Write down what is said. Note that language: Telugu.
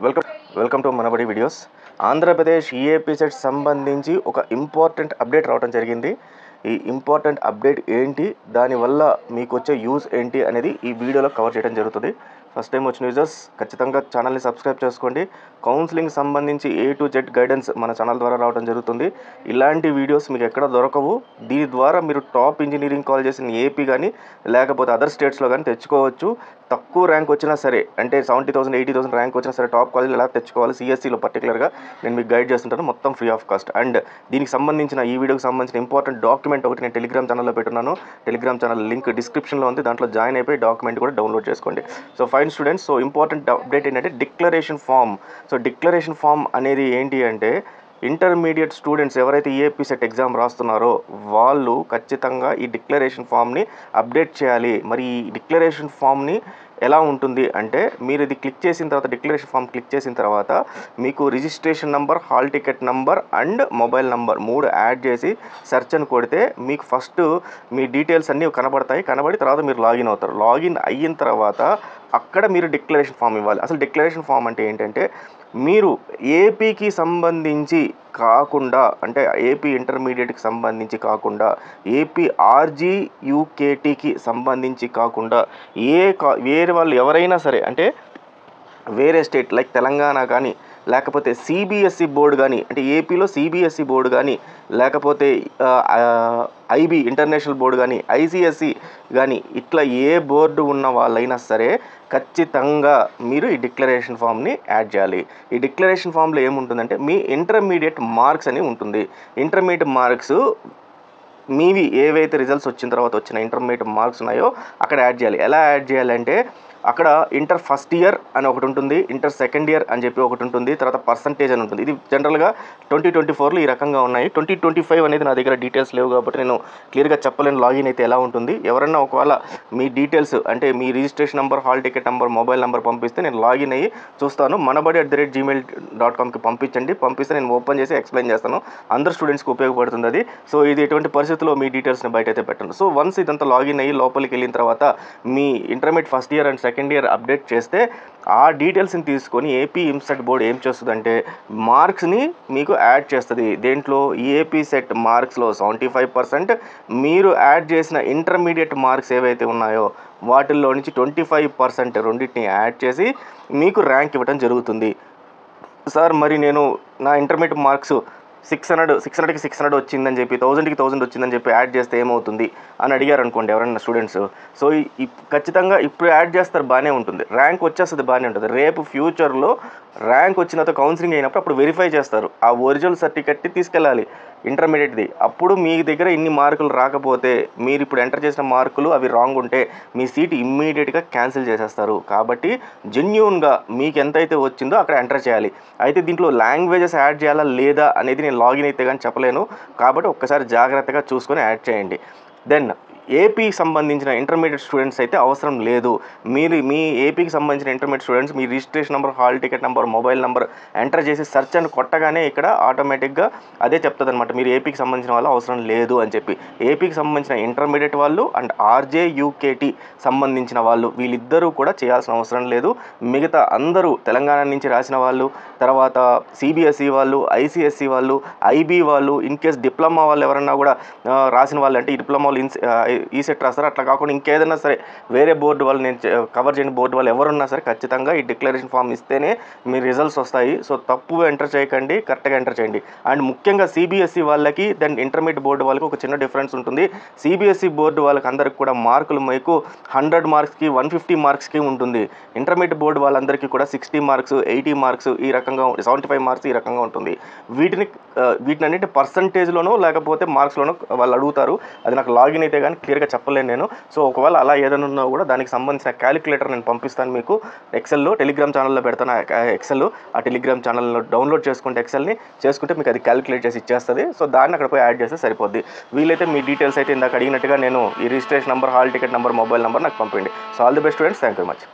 Welcome welcome to Manabadi videos. Andhra Pradesh EAP set సంబంధించి ఒక ఇంపార్టెంట్ అప్డేట్ రావడం జరిగింది. ఈ ఇంపార్టెంట్ అప్డేట్ ఏంటి, దానివల్ల మీకు వచ్చే యూజ్ ఏంటి అనేది ఈ వీడియోలో కవర్ చేయడం జరుగుతుంది. ఫస్ట్ టైం వచ్చిన యూజర్స్ ఖచ్చితంగా ఛానల్ని సబ్స్క్రైబ్ చేసుకోండి. కౌన్సిలింగ్ సంబంధించి A to Z గైడెన్స్ మన ఛానల్ ద్వారా రావడం జరుగుతుంది. ఇలాంటి వీడియోస్ మీకు ఎక్కడ దొరకవు. దీని ద్వారా మీరు టాప్ ఇంజనీరింగ్ కాలేజెస్ ఏపీ కానీ లేకపోతే అదర్ స్టేట్స్లో కానీ తెచ్చుకోవచ్చు. తక్కువ ర్యాంక్ వచ్చినా సరే, అంటే 70,000 80,000 ర్యాంక్ వచ్చినా సరే టాప్ కాలేజీలు ఎలా తెచ్చుకోవాలి సిఎస్సిలో పర్టికులర్గా నేను మీకు గైడ్ చేస్తుంటాను, మొత్తం ఫ్రీ ఆఫ్ కాస్ట్. అండ్ దీనికి సంబంధించిన ఈ వీడియోకి సంబంధించిన ఇంపార్టెంట్ డాక్యుమెంట్ ఒకటి నేను టెలిగ్రామ్ ఛానల్లో పెట్టున్నాను. టెలిగ్రామ్ ఛానల్ లింక్ డిస్క్రిప్షన్లో ఉంది, దాంట్లో జాయిన్ అయిపోయి డాక్యుమెంట్ కూడా డౌన్లోడ్ చేసుకోండి. So fine students, so important update ఏంటంటే declaration form. So declaration form అనేది ఏంటి అంటే, ఇంటర్మీడియట్ స్టూడెంట్స్ ఎవరైతే ఈఏపీ సెట్ ఎగ్జామ్ రాస్తున్నారో వాళ్ళు ఖచ్చితంగా ఈ డిక్లరేషన్ ఫామ్ని అప్డేట్ చేయాలి. మరి ఈ డిక్లరేషన్ ఫామ్ని ఎలా ఉంటుంది అంటే, మీరు ఇది క్లిక్ చేసిన తర్వాత, డిక్లరేషన్ ఫామ్ క్లిక్ చేసిన తర్వాత మీకు registration number, hall ticket number and mobile number 3 add చేసి సెర్చ్ అని కొడితే మీకు ఫస్ట్ మీ డీటెయిల్స్ అన్నీ కనబడి తర్వాత మీరు లాగిన్ అవుతారు. లాగిన్ అయిన తర్వాత అక్కడ మీరు డిక్లరేషన్ ఫామ్ ఇవ్వాలి. అసలు డిక్లరేషన్ ఫామ్ అంటే ఏంటంటే, మీరు ఏపీకి సంబంధించి కాకుండా, అంటే ఏపీ ఇంటర్మీడియట్కి సంబంధించి కాకుండా, ఏపీ RGUKTకి సంబంధించి కాకుండా వేరే వాళ్ళు ఎవరైనా సరే, అంటే వేరే స్టేట్ లైక్ తెలంగాణ కానీ లేకపోతే సిబిఎస్ఈ బోర్డు కానీ, అంటే ఏపీలో సిబిఎస్ఈ బోర్డు కానీ లేకపోతే ఐబీ ఇంటర్నేషనల్ బోర్డు కానీ ఐసిఎస్ఈ కానీ ఇట్లా ఏ బోర్డు ఉన్న వాళ్ళైనా సరే ఖచ్చితంగా మీరు ఈ డిక్లరేషన్ ఫామ్ని యాడ్ చేయాలి. ఈ డిక్లరేషన్ ఫామ్లో ఏముంటుందంటే, మీ ఇంటర్మీడియట్ మార్క్స్ అని ఉంటుంది. ఇంటర్మీడియట్ మార్క్స్ మీవి ఏవైతే రిజల్ట్స్ వచ్చిన తర్వాత వచ్చిన ఇంటర్మీడియట్ మార్క్స్ ఉన్నాయో అక్కడ యాడ్ చేయాలి. ఎలా యాడ్ చేయాలంటే, అక్కడ ఇంటర్ ఫస్ట్ ఇయర్ అని ఒకటి ఉంటుంది, ఇంటర్ సెకండ్ ఇయర్ అని చెప్పి ఒకటి ఉంటుంది, తర్వాత పర్సంటేజ్ అని ఉంటుంది. ఇది జనరల్గా 2024లో ఈ రకంగా ఉన్నాయి. 2025 అనేది నా దగ్గర డీటెయిల్స్ లేవు కాబట్టి నేను క్లియర్గా చెప్పలేను లాగిన్ అయితే ఎలా ఉంటుంది. ఎవరన్నా ఒకవేళ మీ డీటెయిల్స్, అంటే మీ registration number, hall ticket number, mobile number పంపిస్తే నేను లాగిన్ అయ్యి చూస్తాను. manabadi@gmail.comకి పంపిస్తే నేను ఓపెన్ చేసి ఎక్స్ప్లెయిన్ చేస్తాను. అందరు స్టూడెంట్స్కి ఉపయోగపడుతుంది అది. సో ఇది ఎటువంటి పరిస్థితుల్లో మీ డీటెయిల్స్ని బయట అయితే పెట్టండి. సో వన్స్ ఇదంతా లాగిన్ అయ్యి లోపలికి వెళ్ళిన తర్వాత మీ intermediate first year and second year update చేస్తే ఆ డీటెయిల్స్ని తీసుకొని ఏపీ ఇమ్సెట్ బోర్డు ఏం చేస్తుందంటే, మార్క్స్ని మీకు యాడ్ చేస్తుంది. దేంట్లో ఏపీ సెట్ మార్క్స్లో 75%, మీరు యాడ్ చేసిన ఇంటర్మీడియట్ మార్క్స్ ఏవైతే ఉన్నాయో వాటిల్లో నుంచి 25% రెండింటిని యాడ్ చేసి మీకు ర్యాంక్ ఇవ్వడం జరుగుతుంది. సార్ మరి నేను నా ఇంటర్మీడియట్ మార్క్స్ 600కి 600 వచ్చిందని చెప్పి 1000కి 1000 వచ్చిందని చెప్పి యాడ్ చేస్తే ఏమవుతుంది అని అడిగారు అనుకోండి ఎవరైనా స్టూడెంట్స్. సో ఖచ్చితంగా ఇప్పుడు యాడ్ చేస్తారు, బాగానే ఉంటుంది, ర్యాంక్ వచ్చేస్తుంది, బాగానే ఉంటుంది. రేపు ఫ్యూచర్లో ర్యాంక్ వచ్చిన తర్వాత కౌన్సిలింగ్ అయినప్పుడు అప్పుడు వెరిఫై చేస్తారు. ఆ ఒరిజినల్ సర్టిఫికెట్ని తీసుకెళ్ళాలి ఇంటర్మీడియట్ది. అప్పుడు మీ దగ్గర ఇన్ని మార్కులు రాకపోతే, మీరు ఇప్పుడు ఎంటర్ చేసిన మార్కులు అవి రాంగ్ ఉంటే మీ సీట్ ఇమ్మీడియట్గా క్యాన్సిల్ చేసేస్తారు. కాబట్టి జెన్యూన్గా మీకు ఎంతైతే వచ్చిందో అక్కడ ఎంటర్ చేయాలి. అయితే దీంట్లో లాంగ్వేజెస్ యాడ్ చేయాలా లేదా అనేది నేను లాగిన్ అయితే కానీ చెప్పలేను, కాబట్టి ఒక్కసారి జాగ్రత్తగా చూసుకొని యాడ్ చేయండి. దెన్ ఏపీకి సంబంధించిన ఇంటర్మీడియట్ స్టూడెంట్స్ అయితే అవసరం లేదు. మీరు మీ ఏపీకి సంబంధించిన ఇంటర్మీడియట్ స్టూడెంట్స్ మీ registration number, hall ticket number, mobile number enter చేసి సెర్చ్ అని కొట్టగానే ఇక్కడ ఆటోమేటిక్గా అదే చెప్తుంది అనమాట, మీరు ఏపీకి సంబంధించిన వాళ్ళు అవసరం లేదు అని చెప్పి. ఏపీకి సంబంధించిన ఇంటర్మీడియట్ వాళ్ళు అండ్ RJUKT సంబంధించిన వాళ్ళు వీళ్ళిద్దరూ కూడా చేయాల్సిన అవసరం లేదు. మిగతా అందరూ తెలంగాణ నుంచి రాసిన వాళ్ళు, తర్వాత సిబిఎస్ఈ వాళ్ళు, ఐసిఎస్ఈ వాళ్ళు, ఐబీ వాళ్ళు, ఇన్ కేస్ డిప్లొమా వాళ్ళు ఎవరన్నా కూడా రాసిన వాళ్ళు, అంటే ఈ డిప్లొమా వాళ్ళు ఈ సెట్ రాస్తారు, అట్లా కాకుండా ఇంకేదైనా సరే వేరే బోర్డు వాళ్ళు, నేను కవర్ చేయని బోర్డు వాళ్ళు ఎవరున్నా సరే ఖచ్చితంగా ఈ డిక్లరేషన్ ఫామ్ ఇస్తేనే మీ రిజల్ట్స్ వస్తాయి. సో తప్పు ఎంటర్ చేయకండి, కరెక్ట్గా ఎంటర్ చేయండి. అండ్ ముఖ్యంగా సిబిఎస్ఈ వాళ్ళకి, దెన్ ఇంటర్మీడియట్ బోర్డు వాళ్ళకి ఒక చిన్న డిఫరెన్స్ ఉంటుంది. సిబిఎస్ఈ బోర్డు వాళ్ళకి అందరికి కూడా మార్కులు మీకు 100 మార్క్స్కి 150 మార్క్స్కి ఉంటుంది. ఇంటర్మీడియట్ బోర్డు వాళ్ళందరికీ కూడా 60 మార్క్స్ 80 మార్క్స్ ఈ రకంగా 75 మార్క్స్ ఈ రకంగా ఉంటుంది. వీటినన్నింటి పర్సంటేజ్లోనో లేకపోతే మార్క్స్లోనో వాళ్ళు అడుగుతారు. అది నాకు లాగిన్ అయితే కానీ క్లియర్గా చెప్పలేను నేను. సో ఒకవేళ అలా ఏదైనా ఉన్నా కూడా దానికి సంబంధించిన క్యాలిక్యులేటర్ నేను పంపిస్తాను మీకు ఎక్సెల్లో, టెలిగ్రామ్ ఛానల్లో పెడతాను ఎక్సెల్. ఆ టెలిగ్రామ్ ఛానల్లో డౌన్లోడ్ చేసుకుంటే ఎక్సెల్ని చేసుకుంటే మీకు అది క్యాలిక్యులేట్ చేసి ఇచ్చేస్తుంది. సో దాన్ని అక్కడ పోయి యాడ్ చేస్తే సరిపోద్ది. వీలైతే మీ డీటెయిల్స్ అయితే ఇందాక అడిగినట్టుగా నేను ఈ registration number, hall ticket number, mobile number నాకు పంపించండి. So all the best students, thank you very much.